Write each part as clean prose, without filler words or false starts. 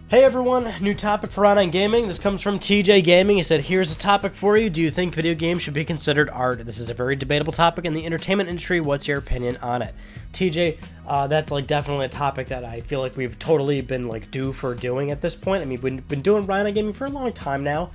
Hey everyone, new topic for Online Gaming. This comes from TJ Gaming. He said, here's a topic for you. Do you think video games should be considered art? This is a very debatable topic in the entertainment industry. What's your opinion on it? TJ, that's like definitely a topic that I feel like we've totally been like due for doing at this point. I mean, we've been doing Online Gaming for a long time now.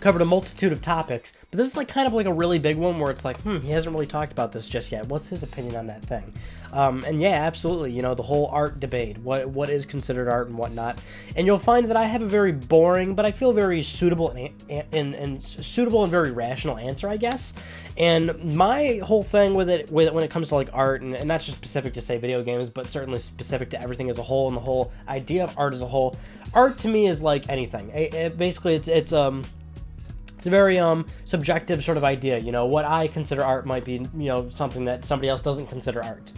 Covered a multitude of topics, but this is like kind of like a really big one where it's like, he hasn't really talked about this just yet. What's his opinion on that thing? And yeah, absolutely, you know, the whole art debate, what is considered art and whatnot. And you'll find that I have a very boring, but I feel very suitable and suitable and very rational answer, I guess. And my whole thing with it, when it comes to like art, and not just specific to say video games, but certainly specific to everything as a whole and the whole idea of art as a whole, art to me is like anything. Basically, it's a very subjective sort of idea. You know, what I consider art might be, you know, something that somebody else doesn't consider art.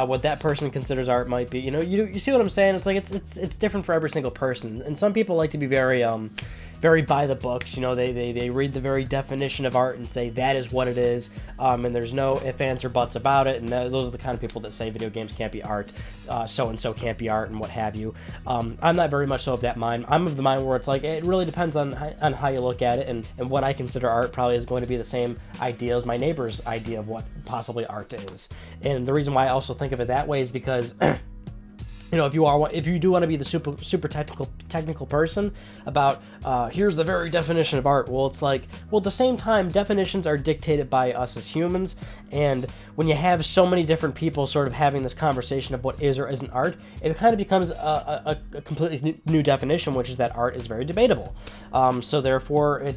What that person considers art might be, you know, you see what I'm saying? It's like it's different for every single person. And some people like to be very very by the books. You know, they read the very definition of art and say that is what it is, and there's no ifs, ands, or buts about it. And those are the kind of people that say video games can't be art, so and so can't be art, and what have you. I'm not very much so of that mind. I'm of the mind where it's like it really depends on how you look at it, and what I consider art probably is going to be the same idea as my neighbor's idea of what possibly art is. And the reason why I also think of it that way is because you know, if you do want to be the super technical person about here's the very definition of art, well, it's like, well, at the same time, definitions are dictated by us as humans, and when you have so many different people sort of having this conversation of what is or isn't art, it kind of becomes a completely new definition, which is that art is very debatable. So therefore,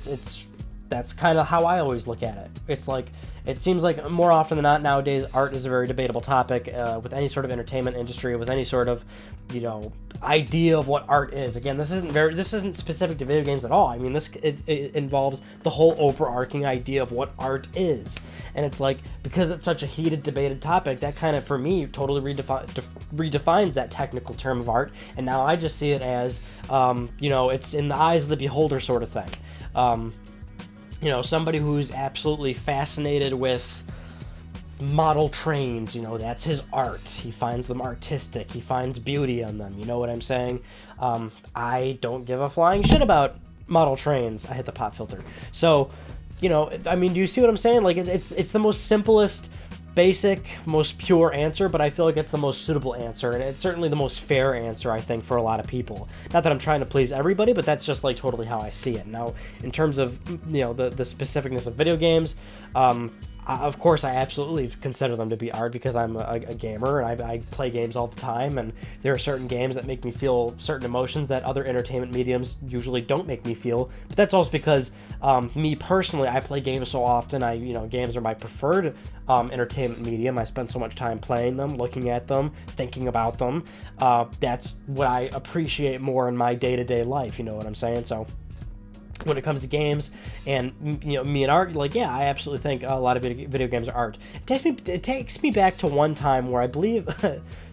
that's kind of how I always look at it. It's like, it seems like more often than not nowadays, art is a very debatable topic with any sort of entertainment industry, with any sort of, you know, idea of what art is. Again, this isn't specific to video games at all. I mean, it involves the whole overarching idea of what art is. And it's like, because it's such a heated, debated topic, that kind of, for me, totally redefines that technical term of art. And now I just see it as, you know, it's in the eyes of the beholder sort of thing. You know, somebody who's absolutely fascinated with model trains, you know, that's his art. He finds them artistic. He finds beauty in them. You know what I'm saying? I don't give a flying shit about model trains. I hit the pop filter. So, you know, I mean, do you see what I'm saying? Like, it's the most simplest, basic, most pure answer, but I feel like it's the most suitable answer, and it's certainly the most fair answer, I think, for a lot of people. Not that I'm trying to please everybody, but that's just like totally how I see it. Now, in terms of, you know, the specificness of video games, of course, I absolutely consider them to be art because I'm a gamer and I play games all the time, and there are certain games that make me feel certain emotions that other entertainment mediums usually don't make me feel. But that's also because me personally, I play games so often. Games are my preferred entertainment medium. I spend so much time playing them, looking at them, thinking about them. That's what I appreciate more in my day-to-day life. You know what I'm saying? So when it comes to games and, you know, me and art, like, yeah, I absolutely think a lot of video games are art. It takes me back to one time where I believe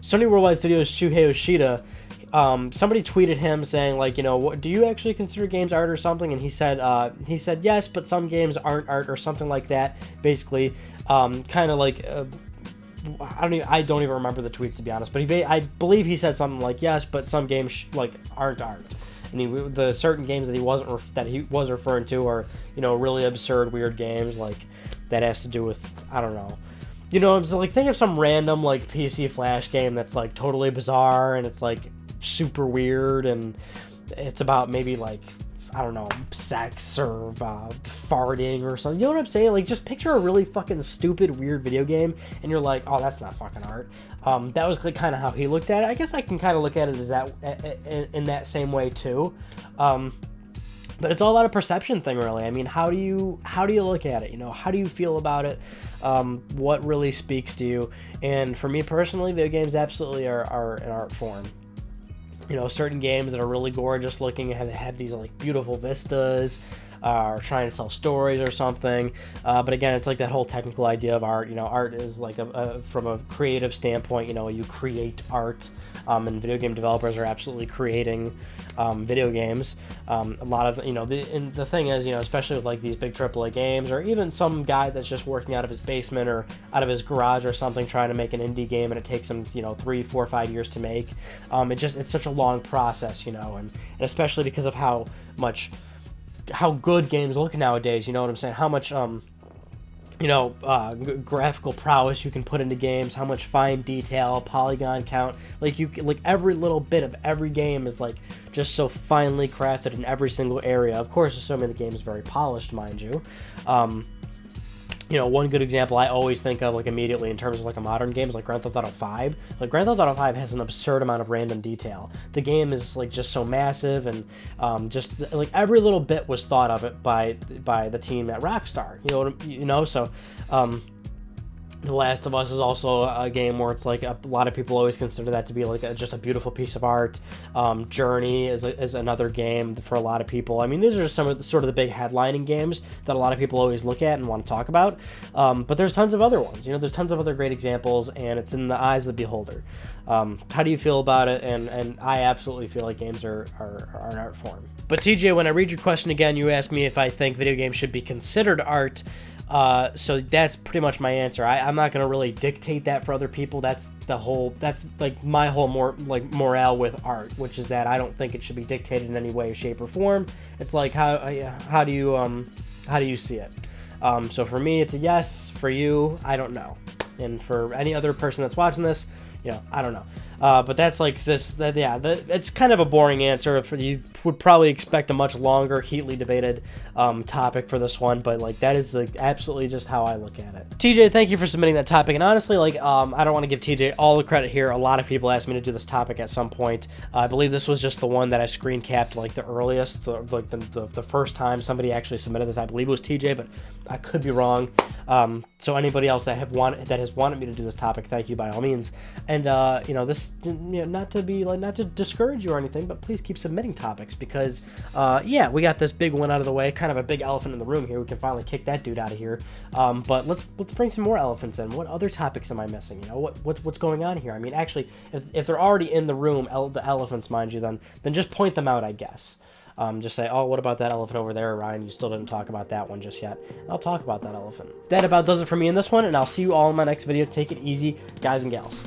Sony Worldwide Studios' Shuhei Yoshida, somebody tweeted him saying, like, you know, do you actually consider games art or something? And he said yes, but some games aren't art or something like that. Basically, kind of like, I don't even remember the tweets, to be honest, but I believe he said something like, yes, but some games aren't art. And the certain games that he was referring to are, you know, really absurd, weird games, like, that has to do with, I don't know. You know, it's like, think of some random, like, PC Flash game that's, like, totally bizarre, and it's, like, super weird, and it's about maybe, like, I don't know, sex or farting or something. You know what I'm saying? Like, just picture a really fucking stupid, weird video game, and you're like, oh, that's not fucking art. That was kind of how he looked at it. I guess I can kind of look at it as that in that same way too. But it's all about a perception thing, really. I mean, how do you look at it? You know, how do you feel about it? What really speaks to you? And for me personally, video games absolutely are an art form. You know, certain games that are really gorgeous looking have these like beautiful vistas. or trying to tell stories or something. But again, it's like that whole technical idea of art. You know, art is like from a creative standpoint, you know, you create art, and video game developers are absolutely creating video games. A lot of, you know, and the thing is, you know, especially with like these big AAA games, or even some guy that's just working out of his basement or out of his garage or something, trying to make an indie game, and it takes him, you know, 3, 4, 5 years to make. It's such a long process, you know, and especially because of how good games look nowadays. You know what I'm saying? How much graphical prowess you can put into games, how much fine detail, polygon count, like every little bit of every game is like just so finely crafted in every single area. Of course, assuming the game is very polished, mind you. You know, one good example I always think of, like, immediately in terms of, like, a modern game is, like, Grand Theft Auto 5. Like, Grand Theft Auto 5 has an absurd amount of random detail. The game is, like, just so massive, and just, like, every little bit was thought of it by the team at Rockstar. So The Last of Us is also a game where it's like a lot of people always consider that to be like just a beautiful piece of art. Journey is another game for a lot of people. I mean, these are just some of the sort of the big headlining games that a lot of people always look at and want to talk about. But there's tons of other ones. You know, there's tons of other great examples, and it's in the eyes of the beholder. How do you feel about it? And I absolutely feel like games are an art form. But TJ, when I read your question again, you asked me if I think video games should be considered art. So that's pretty much my answer. I'm not going to really dictate that for other people. That's like my whole morale with art, which is that I don't think it should be dictated in any way, shape, or form. It's like, how do you see it? So for me, it's a yes. For you, I don't know. And for any other person that's watching this, you know, I don't know. But that's like it's kind of a boring answer. You would probably expect a much longer, heatedly debated topic for this one, but like that is absolutely just how I look at it. TJ, thank you for submitting that topic, and honestly, like I don't want to give TJ all the credit here. A lot of people asked me to do this topic at some point. I believe this was just the one that I screen capped like the earliest, the first time somebody actually submitted this. I believe it was TJ, but I could be wrong. So anybody else that has wanted me to do this topic, thank you by all means. And this, not to discourage you or anything, but please keep submitting topics because we got this big one out of the way, kind of a big elephant in the room here. We can finally kick that dude out of here. But let's bring some more elephants in. What other topics am I missing? You know, what's going on here? I mean, actually, if they're already in the room, the elephants, mind you, then just point them out, I guess. Just say, oh, what about that elephant over there, Ryan? You still didn't talk about that one just yet. I'll talk about that elephant. That about does it for me in this one, and I'll see you all in my next video. Take it easy, guys and gals.